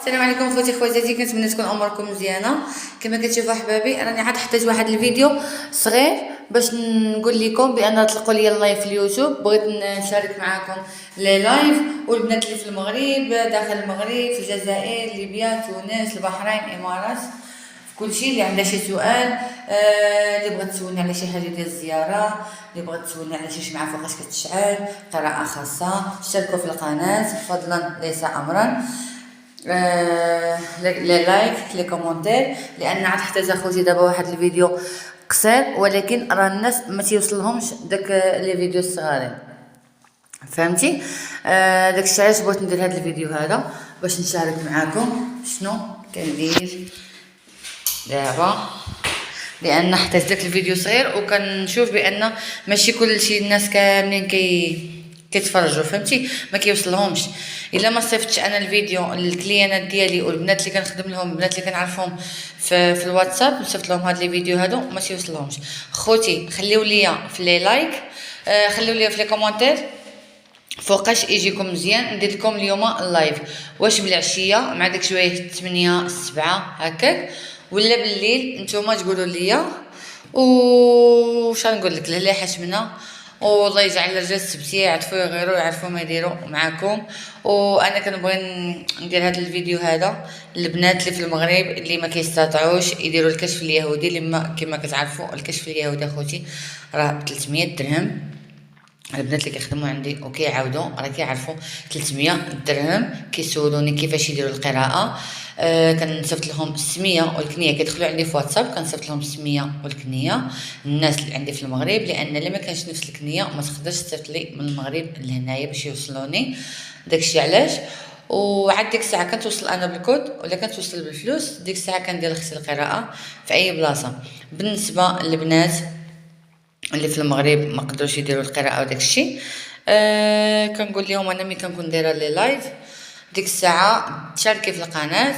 السلام عليكم خوتي خواتاتي، كنتمنى تكون اموركم مزيانه. كما كتشوفوا احبابي راني عاد حطيت واحد الفيديو صغير باش نقول لكم بان طلقوا لي اللايف في اليوتيوب. بغيت نشارك معكم لي لايف والبنات اللي في المغرب، داخل المغرب، في الجزائر، ليبيا، تونس، البحرين، الامارات، في كل شيء. اللي عندها شي سؤال، اللي بغات تسولني على شي حاجه ديال الزياره، اللي بغات تسولني على شي شمعه فوقاش كتشعل، قراءه خاصه، اشتركوا في القناه فضلا ليس امرا. لي لايك، لي كومونتير، لان عاد حتى اخوتي دابا واحد الفيديو قصير، ولكن راه الناس ما تيوصلهمش داك لي فيديو الصغارين، فهمتي؟ داكشي علاش بغيت ندير هذا الفيديو هذا باش نشارك معاكم شنو كندير دابا، لان حطيت داك الفيديو صغير وكنشوف بان ماشي كلشي الناس كاملين كيتفرجوا، فهمتي؟ ما كيوصلهمش. الا ما صيفطتش انا الفيديو للكليانات ديالي والبنات اللي كنخدم لهم، البنات اللي كنعرفهم في الواتساب، نصيفط لهم هاد لي فيديو هادو ما تيوصلهمش. خوتي خليو ليا في لي لايك، خليو ليا في لي كومونتير فوقاش يجيكم مزيان ندير لكم اليوم اللايف، واش بالعشيه مع داك شويه 8 7 هكاك، ولا بالليل نتوما تقولوا لي. وش غنقول لك، لا حشمنا، والله يجعل الرجال السبتيه يعرفوا يغيروا، يعرفوا ما يديروا معاكم. وانا كنبغي ندير هذا الفيديو هذا للبنات اللي في المغرب اللي ما كيستطيعوش يديروا الكشف اليهودي، اللي كما كتعرفوا الكشف اليهودي اخوتي راه 300 درهم. البنات اللي كيخدموا عندي وكيعاودوا راه كيعرفوا 300 درهم. كيسولوني كيفاش يديروا القراءه، كنصيفط لهم السميه والكنيه، كيدخلوا عندي في واتساب كنصيفط لهم السميه والكنيه الناس اللي عندي في المغرب، لان الا ما كانش نفس الكنيه ما تقدرش تصيفط لي من المغرب لهنايا باش يوصلوني. داكشي علاش. وعاد ديك الساعه كنتوصل انا بالكود ولا كنتوصل بالفلوس، ديك الساعه كندير اختي القراءه في اي بلاصه. بالنسبه للبنات اللي في المغرب ما قدروش يديروا القراءه وداك الشيء، كنقول لهم انا ملي كنكون دايره لي لايف ديك الساعه تشاركي في القناه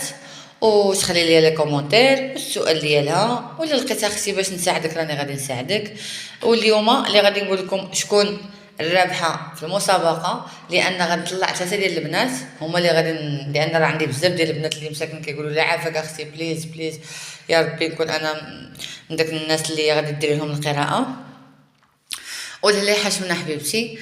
وتخلي لي لي كومونتير والسؤال ديالها، ولا لقيت اختي باش نساعدك راني غادي نساعدك. واليوم اللي غادي نقول لكم شكون الرابحه في المسابقه، لان غنطلع 3 ديال البنات هما اللي غادي لان راه عندي بزاف ديال البنات اللي مساكن كيقولوا لي عافاك اختي بليز بليز يا ربي نكون انا من داك الناس اللي غادي دير لهم القراءه. ولا لا حاشمنا حبيبتي.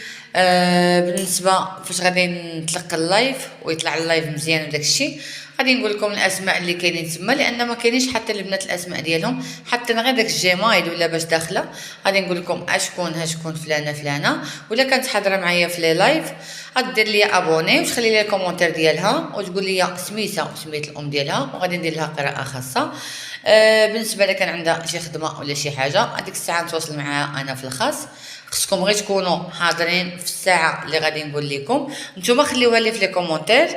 بالنسبه فاش غادي نطلق اللايف ويطلع اللايف مزيان وداك الشيء، غادي نقول لكم الاسماء اللي كاينين تما، لان ما كاينينش حتى البنات الاسماء ديالهم، حتى غير داك الجيمايل ولا باش داخله غادي نقول لكم اشكون فلانه فلانه. ولا كانت حاضره معايا في لي لايف غدير لي ابوني وتخلي لي الكومونتير ديالها وتقول لي سميتها وسميه الام ديالها وغادي ندير لها قراءه خاصه. بالنسبه لك كان عندها شي خدمه ولا شي حاجه هذيك الساعه نتواصل معها انا في الخاص. خصكم غير تكونوا حاضرين في الساعه اللي غادي نقول لكم. نتوما خليوها لي في لي كومونتير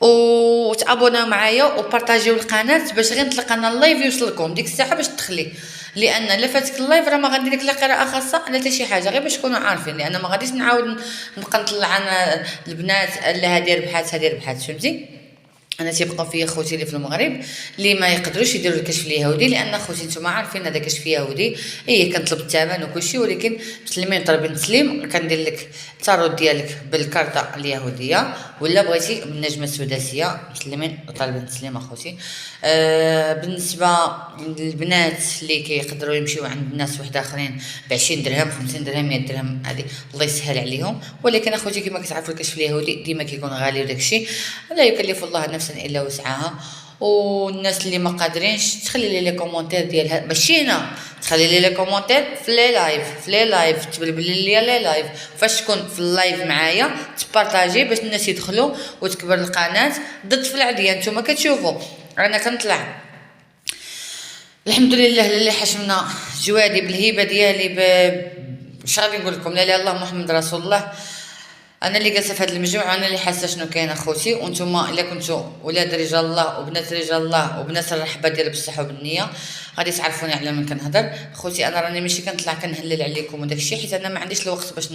وتابوناو معايا وبارطاجيو القناه باش غير نطلق انا اللايف يوصلكم ديك الساعه باش تدخلي، لان الا فاتك اللايف راه ما غندير لك لا قراءه خاصه لا حتى شي حاجه، غير باش تكونوا عارفين، لان ما غاديش نعاود نبقى نطلع انا البنات لا هادي ربحات هادي ربحات، فهمتي؟ انا تيبقى فيا خوتي اللي في المغرب اللي ما يقدروش يديروا الكشف اليهودي، لان خوتي نتوما عارفين هذا كشف يهودي كنطلب الثمن وكلشي، ولكن مسلمين طالبين تسليم كندير لك التارot ديالك بالكارطه اليهوديه، ولا بغيتي بالنجمه السداسيه مسلمين وطالبين تسليم اخوتي. بالنسبه للبنات اللي كيقدروا يمشيو عند الناس واحد اخرين ب 20 درهم 50 درهم 100 درهم هذه الله يسهل عليهم، ولكن اخوتي كما كتعرفوا الكشف اليهودي ديما كيكون غالي وداك الشيء لا يكلف الله نفسا الا وسعها. والناس اللي ما قادرينش تخلي لي كومونتير ديالها، ماشي هنا تخلي لي كومونتير في لي لايف، في لي لايف تبلبل لي لي لايف فاش تكون في اللايف معايا تبارطاجي باش الناس يدخلوا وتكبر القناه ضد في العديان. نتوما كتشوفوا انا كنطلع الحمد لله اللي حشمنا جوادي بالهبه ديالي اش غادي نقول لكم، لا اله الا الله محمد رسول الله. انا اللي جالسه في هذا المجموعه، انا اللي حاسه شنو كاين اخوتي، وانتم الا كنتوا ولاد رجال الله وبنات رجال الله وبنات الرحبه ديال بالصحه وبالنيه غادي تعرفوني على من كنهضر. خوتي انا راني ماشي كنطلع كنهلل عليكم وداك الشيء، حيت انا ما عنديش الوقت باش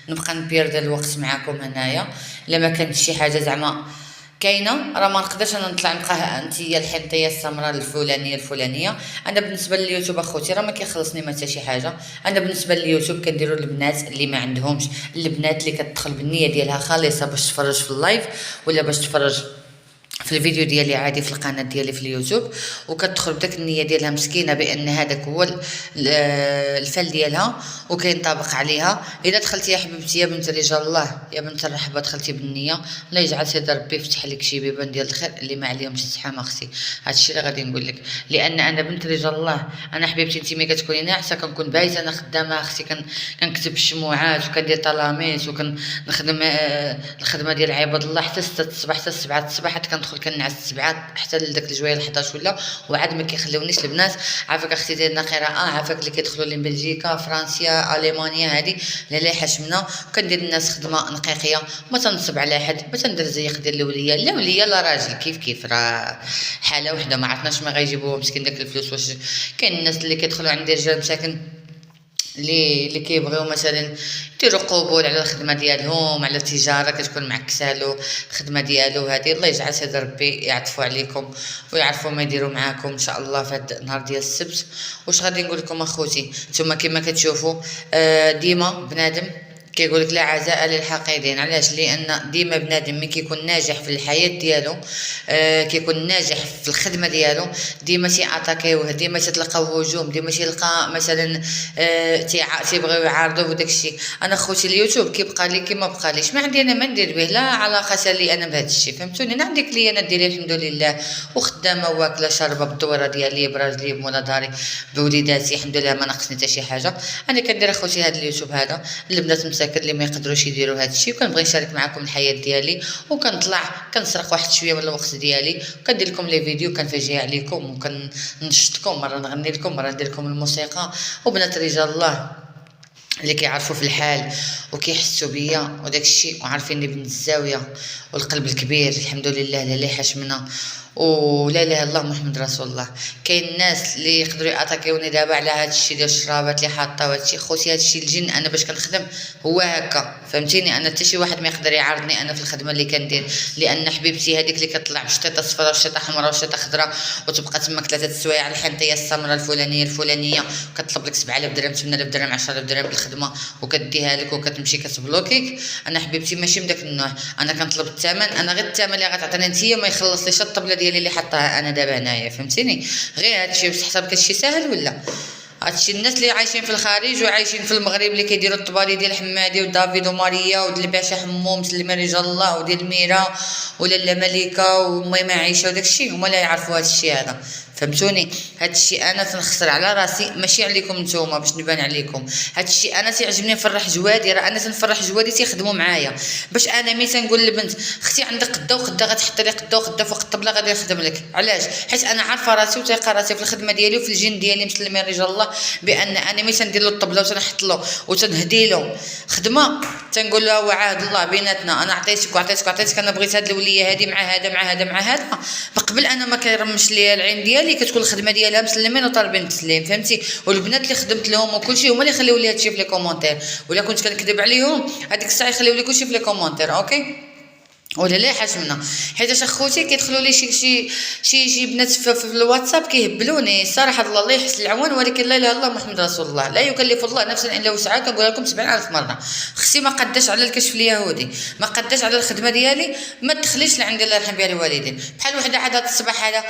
نبقى نبيرد الوقت معاكم هنايا. الا ما كانت شي حاجه زعما كاينه راه ما نقدرش انا نطلع نبقى انتيا الحنطيه السمراء الفلانيه. انا بالنسبه لليوتيوب اخوتي راه ما كيخلصني ما حتى شي حاجه. انا بالنسبه لليوتيوب كنديروا للبنات اللي ما عندهمش، البنات اللي كتدخل بالنيه ديالها خالصه باش تفرج في اللايف ولا باش تفرج في الفيديو ديالي عادي في القناه ديالي في اليوتيوب، وكتدخل بداك النيه ديالها مسكينه بان هذاك هو الفال ديالها وكينطبق عليها. اذا دخلتي يا حبيبتي يا بنت رجال الله يا بنت الرحبه دخلتي بالنيه، الله يجعل سيدي ربي يفتح لك شي بيبان ديال الخير اللي ما عليهمش الزحام اختي. هادشي اللي غادي نقول لك، لان انا بنت رجال الله. انا حبيبتي انت ملي كتكوني ناعسه كنكون بايته انا خدامه اختي، كنكتب الشموعات وكندير طلاميس وكنخدم الخدمه ديال عباد الله حتى 6 الصباح حتى 7 الصباح، حتى كندخل كنعس 7 حتى لداك الجويه 11 ولا، وعاد ما كيخليونيش البنات. عافاك اختي دايرنا قراءه، عافاك اللي كيدخلوا لي بلجيكا فرنسا المانيا هذه لا حشمنا، وكندير الناس خدمه نقيقيه، ما تنصب على حد، ما تندير زي خدير الوليه لا وليه لا راجل، كيف راه حاله وحده ما عرفناش ما غيجيبوها مسكين داك الفلوس. واش كاين الناس اللي كيدخلوا عند رجال مساكن اللي كيبغيو مثلا يديروا قبول على الخدمه ديالهم، على التجاره كتكون معكسه له الخدمه ديالو هذه. الله يجعل سيدي ربي يعطفوا عليكم ويعرفوا ما يديروا معاكم ان شاء الله في هذا النهار ديال السبت. واش غادي نقول لكم اخوتي، نتوما كما كتشوفوا ديما بنادم كيقول لك لا عزاء للحاقدين. علاش؟ لان ديما بنادم ملي كيكون ناجح في الحياه ديالو، كيكون ناجح في الخدمه ديالو، ديما تياتاكيوه، ديما تتلقاو هجوم، ديما تيلقى مثلا تيبغيو يعارضوه وداك الشيء. انا خوتي اليوتيوب كيبقى لي كيما بقى ليش، ما عندي انا ما ندير به، لا علاقه لي انا بهذا الشيء، فهمتوني؟ انا عندي كليانات ديالي الحمد لله، وخدامه واكله شاربه بالدوره ديالي براجلي بمولا داري بوليداتي الحمد لله، ما ناقصني حتى شي حاجه. انا كندير اخوتي هذا اليوتيوب هذا البنات مساكن اللي ما يقدروش يديروا هذا الشيء، وكنبغي نشارك معكم الحياه ديالي، وكنطلع كنسرق واحد شويه من الوقت ديالي، وكندير لكم لي فيديو كنفاجئ عليكم، وكننشطكم، مره نغني لكم، مره ندير لكم الموسيقى. وبنات رجال الله اللي كيعرفوا في الحال وكيحسوا بيا وداك الشيء وعارفيني بنت الزاويه والقلب الكبير الحمد لله لا حشمنا ولا اله الا الله محمد رسول الله. كاين الناس اللي يقدروا ياتاكيوني دابا على هذا الشيء ديال الشرابات اللي حاطه وهذا الشيء. خوتي هذا الشيء الجن انا باش كنخدم هو هكا، فهمتيني؟ انا حتى شي واحد ما يقدر يعارضني انا في الخدمه اللي كندير، لان حبيبتي هذيك اللي كطلع بشطيطه صفراء وشطيطه حمراء وشطيطه خضراء وتبقى تماك 3 السوايع على الحنطيه السمراء الفلانيه وكتطلب لك 7000 درهم 8000 درهم 10000 درهم بالخدمه وكديها لك وكتمشي كتبلوكيك. انا حبيبتي ماشي من داك النوع، انا كنطلب الثمن، انا غير الثمن اللي غتعطيني انت ما يخلص ليش الطبله ديالي اللي حطاها انا دابا هنايا، فهمتيني؟ غير هادشي بصح حسابك هادشي ساهل ولا؟ هادشي الناس اللي عايشين في الخارج وعايشين في المغرب اللي كيديروا الطبالي ديال حمادي ودافيد وماريا وديال الباشا حموم سلمى رجال الله وديال ميرا ولاله مليكه وميمه عايشه وداكشي، هما لا يعرفوا هادشي هذا، فهمتوني؟ هادشي انا تنخسر على راسي ماشي عليكم نتوما باش نبان عليكم. هادشي انا تيعجبني نفرح جوادي، راه انا تنفرح جوادي تيخدموا معايا، باش انا ملي تنقول للبنت اختي عندك قدا وقدا غتحط لي قدا وقدا فوق الطبله غادي نخدم لك. علاش؟ حيت انا عارفه راسي وثايقه راسي في الخدمه ديالي وفي الجن ديالي مسلمين رجال الله، بان انا ملي تندير له الطبله وتنحط له وتنهدي له خدمه تنقول له وعهد الله بيناتنا، انا عطيتك وعطيتك انا بغيت هاد الوليه هادي مع هذا مع هذا مع هذا، فقبل انا ما كيرمش ليا العين ديالي كتكون الخدمه ديالها مسلمين وطالبين التسليم، فهمتي؟ والبنات اللي خدمت لهم وكلشي هما اللي خليو لي هادشي في لي كومونتير، ولا كنت كنكذب عليهم هذيك الساعه يخليو لي كلشي في لي كومونتير، اوكي؟ ولا لا حاشمنا، حيت اخوتي كيدخلوا لي شي بنات في الواتساب كيهبلوني صراحه الله يحسن العوان، ولكن لا اله الا الله محمد رسول الله، لا يكلف الله نفسا الا وسعها، كنقولها لكم 70000 مره. اختي ما قداش على الكشف اليهودي، ما قداش على الخدمه ديالي، ما تدخليش لعندي الله يرحم بها الوالدين. بحال وحده عاد هذا الصباح هذا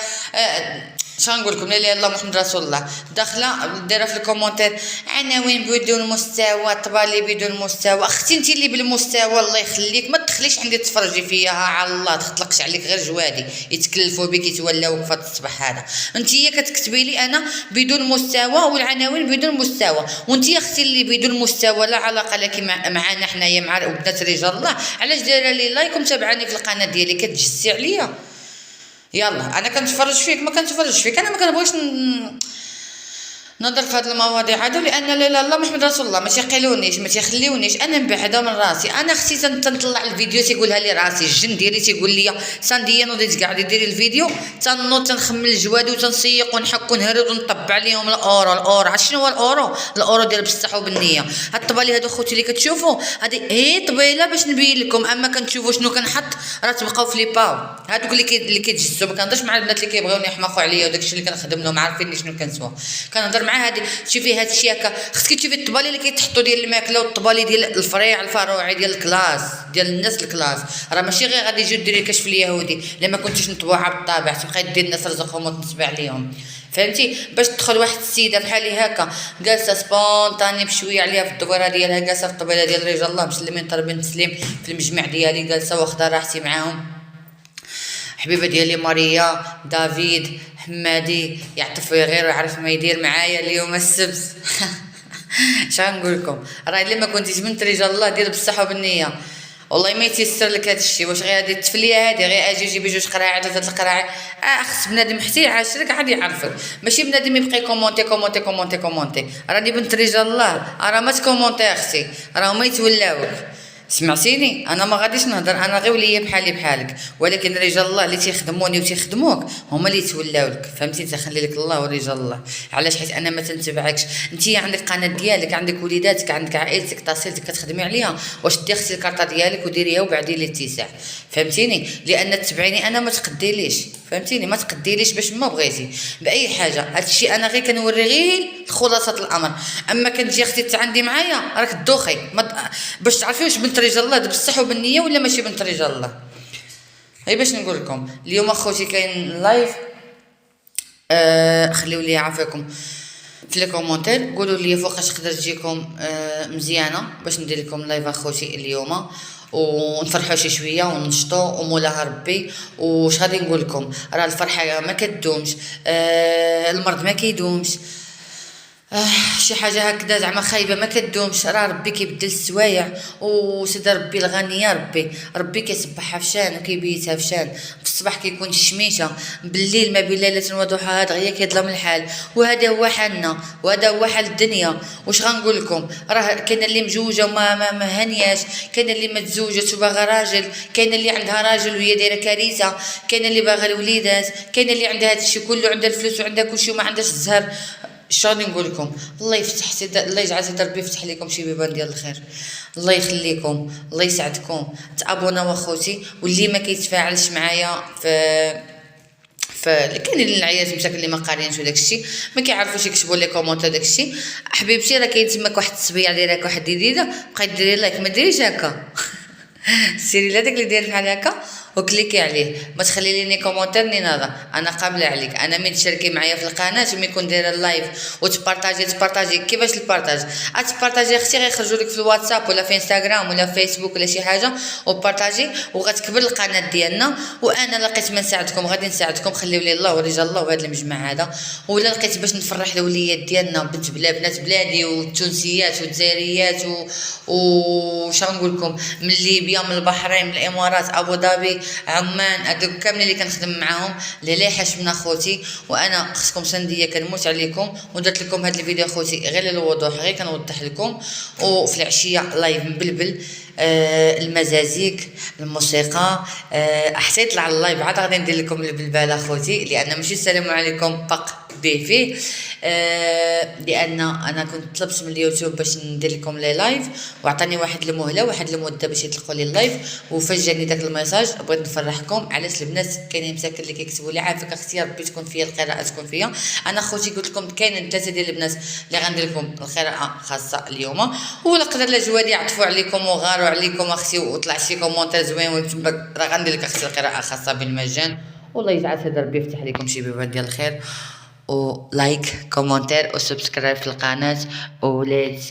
شنقول لكم، لا اله الا الله محمد رسول الله، داخله دايره في الكومونتير عناوين بدون مستوى، طبالي بدون مستوى. اختي انت اللي بالمستوى الله يخليك، ما تدخليش عندي تفرجي فيا على الله، تطلقش عليك غير جوادي يتكلفوا بك يتولاوك في الصباح هذا. انت كتكتبي لي انا بدون مستوى والعناوين بدون مستوى، وانت اختي اللي بدون مستوى لا علاقه لك معنا حنايا مع بنات رجال الله. علاش دايره لي لايك ومتابعاني في القناه ديالي كتجسي عليا؟ يلا انا كنتفرج فيك ما كنتفرجش فيك، انا ما كنبغيش نضر في هذه المواضيع هادو، لان لا اله الا الله محمد رسول الله ما تيقيلونيش ما تيخليونيش انا نبعدها من راسي. انا اختي تنطلع الفيديو تيقولها لي راسي، الجن ديالي تيقول لي سانديه نوضي تقعدي ديري الفيديو، تنوض تنخمل الجواد وتنسيق ونحك ونهرد ونطبع عليهم الاورو. عرفت شنو هو الاورو ديال بصح وبالنيه. هاد الطبالي هادو خوتي اللي كتشوفوا هذه هي طبيله باش نبين لكم، اما كنشوفوا شنو كنحط راه تبقاو فليباو. هادوك اللي كيتجسوا ما كنهضرش مع البنات اللي كيبغيوني يحماقوا عليا وداكشي اللي كنخدم لهم عارفين شنو كنسوا، كنهضر مع هذه شوفي هذا الشيء هكا خصك تشوفي الطبالي اللي كيتحطوا ديال الماكله والطبالي ديال الفريع الفروعي ديال الكلاس ديال الناس الكلاس، راه ماشي غير غادي يجيو ديري الكشف اليهودي لا ما كنتيش مطبوعه بالطابع تبقاي دير الناس رزقهم وتنصبي عليهم، فهمتي؟ باش تدخل واحد السيده بحالي هكا جالسه سبونطاني بشويه عليها في الدويره ديالها، جالسه في الطبيله ديال رجال الله مسلمين طالبين تسليم في المجمع ديالي، جالسه واخده راحتي معاهم. حبيبه ديالي ماريا دافيد حمادي يعطف غير يعرف ما يدير معايا اليوم السبت. شنقول لكم راه الا ما كنتيش بنت رجال الله دير بالصحه وبالنيه والله ما يتيسر لك هذا الشيء. واش غير هذه التفليه هذه غير اجي جيبي جوج قراعات ولا ثلاث قراعات؟ خص بنادم حتى يعاشرك عاد يعرفك، ماشي بنادم يبقى كومونتي كومونتي كومونتي كومونتي. راني بنت رجال الله راه ما تكومونتي اختي، راه ما يتولاوك. سمعتيني انا ما غاديش نهضر، انا غير وليه بحالي بحالك، ولكن رجال الله اللي تيخدموني وتيخدموك هما اللي يتولاو لك، فهمتي؟ تخلي لك الله ورجال الله. علاش؟ حيت انا ما تنتبعكش انت، عندك قناه ديالك، عندك وليداتك، عندك عائلتك، طاسيلتك كتخدمي عليها، واش دي اختي الكارطه ديالك وديريها وبعدي الاتساع، فهمتيني؟ لان تتبعيني انا ما تقديليش، فهمتيني؟ ما تقديليش باش ما بغيتي باي حاجه. هادشي انا غير كنوري غير خلاصه الامر، اما كنتي اختي تعندي معايا راك تدوخي باش تعرفي واش بنت رجال الله بالصح وبالنيه ولا ماشي بنت رجال الله. هاي باش نقول لكم اليوم اخوتي كاين لايف، خليو لي عافاكم في لي كومونتير، قولوا لي فوقاش تقدر تجيكم مزيانه باش ندير لكم لايف اخوتي اليوم ونفرحوا شي شويه وننشطوا ومولاها ربي. واش غادي نقول لكم، راه الفرحه ما كدومش، المرض ما كيدومش، شي حاجه هكذا زعما خايبه ما كدومش، راه ربي كيبدل السوايع وسيدي ربي الغني يا ربي كيصبحها فشان وكيبيتها فشان، في الصباح كيكون الشميشه، بالليل ما بين ليله وضحاها دغيا كيظلم الحال، وهذا هو حالنا وهذا هو حال الدنيا. واش غنقول لكم، راه كاين اللي مجوجه وما هانياش، كاين اللي متزوجه وباغا راجل، كاين اللي عندها راجل وهي دايره كارثه، كاين اللي باغا الوليدات، كاين اللي عندها هذا الشيء كله، عندها الفلوس وعندها كل شيء وما عندهاش الزهر. شنو نقول لكم، الله يفتح الله يجعل سيدي ربي يفتح لكم شي بيبان ديال الخير، الله يخليكم، الله يسعدكم. تابونا واخوتي، واللي ما كيتفاعلش معايا كاينين العيال مساكن اللي ما قاريينش وداك الشيء ما كيعرفوش يكتبوا لي كومونتير داك الشيء، حبيبتي راه كاين تماك واحد الصبيه دايره واحد جديده، بقاي ديري لايك ما ديريش هكا. سيري لهداك اللي داير بحال هكا وكليكي عليه، ما تخلي لي كومونتير ني نادا، انا قابله عليك. انا من تشاركي معايا في القناه ومن يكون دايره اللايف وتبارطاجي كيفاش البارطاج؟ تبارطاجي اختي غيخرجوا لك في الواتساب ولا في انستغرام ولا في فيسبوك ولا شي حاجه وبارطاجي وغتكبر القناه ديالنا، وانا لقيت ما نساعدكم غادي نساعدكم، خليو لي الله ورجال الله وهذا المجمع هذا، ولا لقيت باش نفرح الوليات ديالنا بنات بلادي والتونسيات والجزائريات وش نقول لكم من ليبيا من البحرين من الامارات ابو ظبي عمان، هذوك كاملين اللي كنخدم معاهم لا حاش من اخوتي، وانا خصكم سنديه كنموت عليكم، ودرت لكم هذا الفيديو اخوتي غير للوضوح، غير كنوضح لكم. وفي العشيه لايف مبلبل، المزازيك الموسيقى، حتى يطلع اللايف عاد غادي ندير لكم البلبال اخوتي، لان ماشي السلام عليكم باق بيفي، لان انا كنت طلبت من اليوتيوب باش ندير لكم لي لايف وعطاني واحد المهله واحد المده باش يطلقوا لي اللايف، وفجاني داك الميساج بغيت نفرحكم. علاش البنات كاينين مساكن اللي كيكتبوا لي عافاك اختي ربي تكون فيا القراءه تكون فيا، انا خوتي قلت لكم كاينين 3 ديال البنات اللي غندير لكم القراءه خاصه اليوم، ولا قدر لا جوالي يعطفوا عليكم وغاروا عليكم اختي وطلع شي كومونتير زوين راه غندير لك اختي القراءه خاصه بالمجان، والله يجعل سيدي ربي يفتح لكم شي بيبان ديال الخير، ولايك كومنتير وسبسكرايب في القناه وليتس